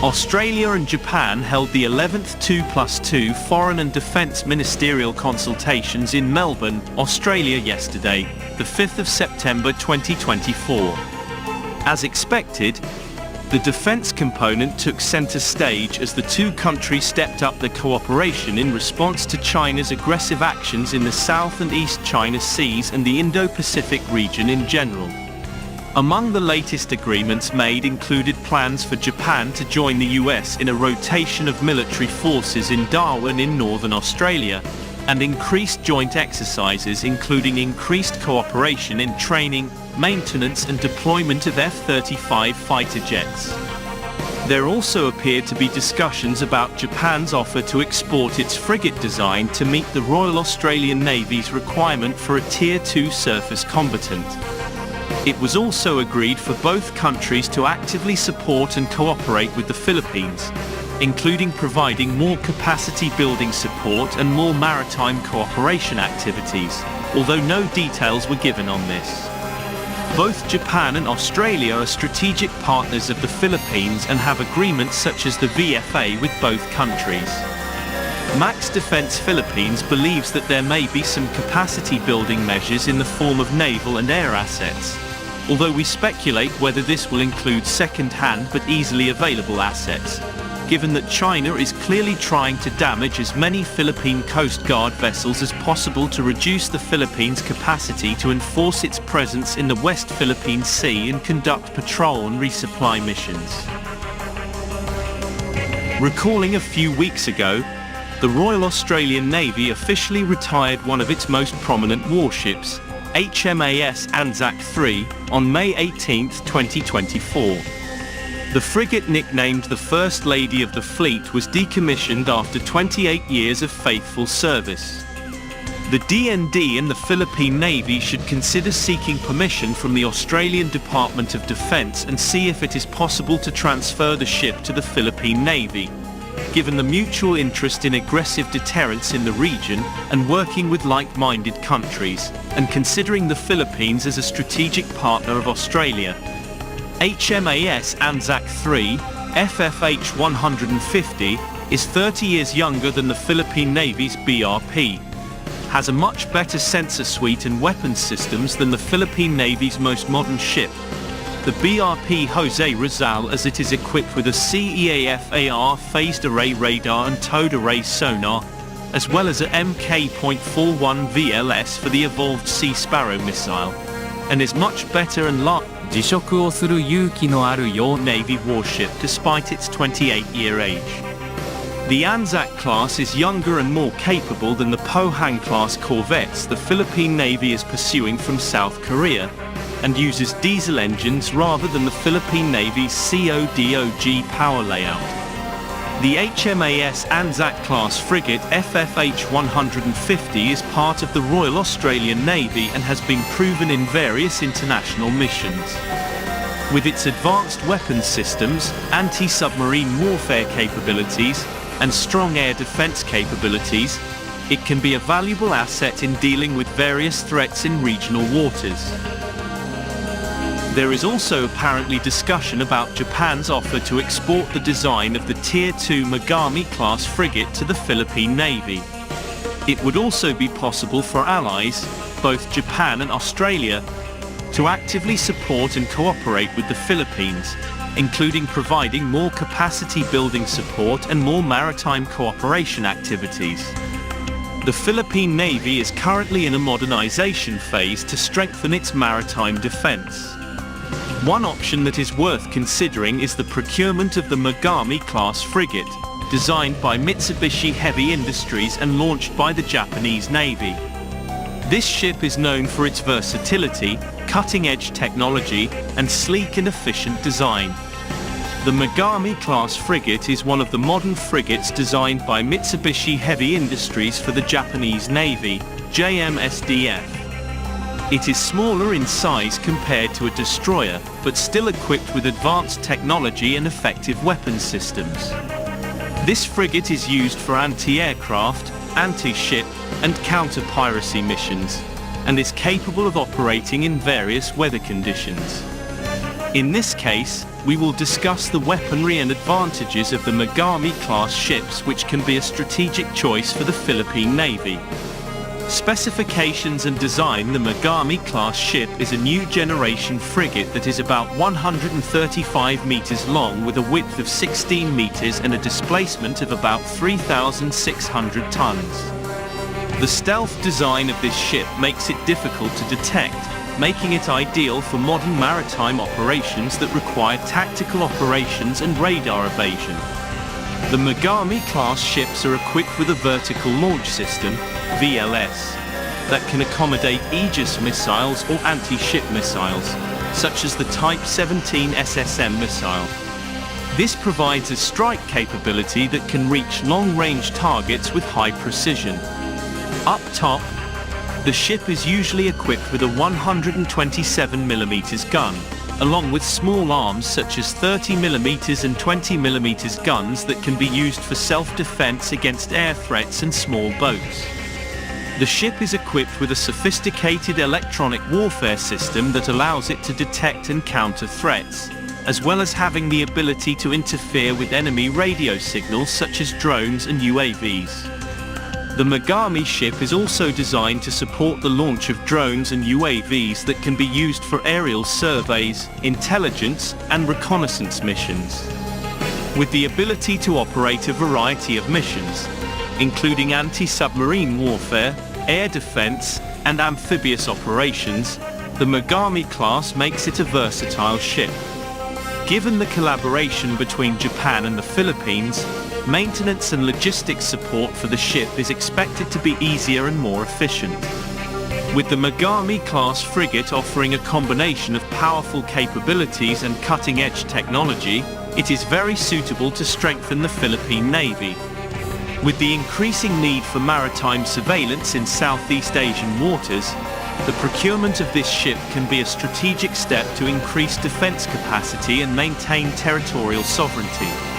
Australia and Japan held the 11th 2+2 Foreign and Defence Ministerial Consultations in Melbourne, Australia yesterday, the 5th of September 2024. As expected, the defence component took centre stage as the two countries stepped up their cooperation in response to China's aggressive actions in the South and East China Seas and the Indo-Pacific region in general. Among the latest agreements made included plans for Japan to join the US in a rotation of military forces in Darwin in northern Australia, and increased joint exercises including increased cooperation in training, maintenance and deployment of F-35 fighter jets. There also appeared to be discussions about Japan's offer to export its frigate design to meet the Royal Australian Navy's requirement for a Tier 2 surface combatant. It was also agreed for both countries to actively support and cooperate with the Philippines, including providing more capacity building support and more maritime cooperation activities, although no details were given on this. Both Japan and Australia are strategic partners of the Philippines and have agreements such as the VFA with both countries. Max Defence Philippines believes that there may be some capacity building measures in the form of naval and air assets, although we speculate whether this will include second-hand but easily available assets, given that China is clearly trying to damage as many Philippine Coast Guard vessels as possible to reduce the Philippines' capacity to enforce its presence in the West Philippine Sea and conduct patrol and resupply missions. Recalling a few weeks ago, the Royal Australian Navy officially retired one of its most prominent warships, HMAS ANZAC 3, on May 18, 2024. The frigate, nicknamed the First Lady of the Fleet, was decommissioned after 28 years of faithful service. The DND and the Philippine Navy should consider seeking permission from the Australian Department of Defence and see if it is possible to transfer the ship to the Philippine Navy, given the mutual interest in aggressive deterrence in the region and working with like-minded countries, and considering the Philippines as a strategic partner of Australia. HMAS ANZAC 3, FFH 150, is 30 years younger than the Philippine Navy's BRP, has a much better sensor suite and weapons systems than the Philippine Navy's most modern ship, the BRP Jose Rizal, as it is equipped with a CEAF-AR phased array radar and towed array sonar, as well as a Mk.41 VLS for the evolved Sea Sparrow missile, and is much better and larger 辞職をする勇気のあるNavy warship despite its 28-year age. The ANZAC class is younger and more capable than the Pohang-class corvettes the Philippine Navy is pursuing from South Korea, and uses diesel engines rather than the Philippine Navy's CODOG power layout. The HMAS ANZAC-class frigate FFH 150 is part of the Royal Australian Navy and has been proven in various international missions. With its advanced weapons systems, anti-submarine warfare capabilities, and strong air defence capabilities, it can be a valuable asset in dealing with various threats in regional waters. There is also apparently discussion about Japan's offer to export the design of the Tier 2 Mogami-Class frigate to the Philippine Navy. It would also be possible for allies, both Japan and Australia, to actively support and cooperate with the Philippines, including providing more capacity building support and more maritime cooperation activities. The Philippine Navy is currently in a modernization phase to strengthen its maritime defense. One option that is worth considering is the procurement of the Mogami-Class frigate, designed by Mitsubishi Heavy Industries and launched by the Japanese Navy. This ship is known for its versatility, cutting-edge technology, and sleek and efficient design. The Mogami-Class frigate is one of the modern frigates designed by Mitsubishi Heavy Industries for the Japanese Navy, JMSDF. It is smaller in size compared to a destroyer, but still equipped with advanced technology and effective weapons systems. This frigate is used for anti-aircraft, anti-ship, and counter-piracy missions, and is capable of operating in various weather conditions. In this case, we will discuss the weaponry and advantages of the Mogami-Class ships, which can be a strategic choice for the Philippine Navy. Specifications and design. The Mogami-Class ship is a new generation frigate that is about 135 meters long with a width of 16 meters and a displacement of about 3,600 tons. The stealth design of this ship makes it difficult to detect, making it ideal for modern maritime operations that require tactical operations and radar evasion. The Mogami-Class ships are equipped with a vertical launch system, VLS, that can accommodate Aegis missiles or anti-ship missiles, such as the Type 17 SSM missile. This provides a strike capability that can reach long-range targets with high precision. Up top, the ship is usually equipped with a 127mm gun, along with small arms such as 30mm and 20mm guns that can be used for self-defense against air threats and small boats. The ship is equipped with a sophisticated electronic warfare system that allows it to detect and counter threats, as well as having the ability to interfere with enemy radio signals such as drones and UAVs. The Mogami ship is also designed to support the launch of drones and UAVs that can be used for aerial surveys, intelligence, and reconnaissance missions. With the ability to operate a variety of missions, including anti-submarine warfare, air defense, and amphibious operations, the Mogami-Class makes it a versatile ship. Given the collaboration between Japan and the Philippines, maintenance and logistics support for the ship is expected to be easier and more efficient. With the Mogami-Class frigate offering a combination of powerful capabilities and cutting-edge technology, it is very suitable to strengthen the Philippine Navy. With the increasing need for maritime surveillance in Southeast Asian waters, the procurement of this ship can be a strategic step to increase defense capacity and maintain territorial sovereignty.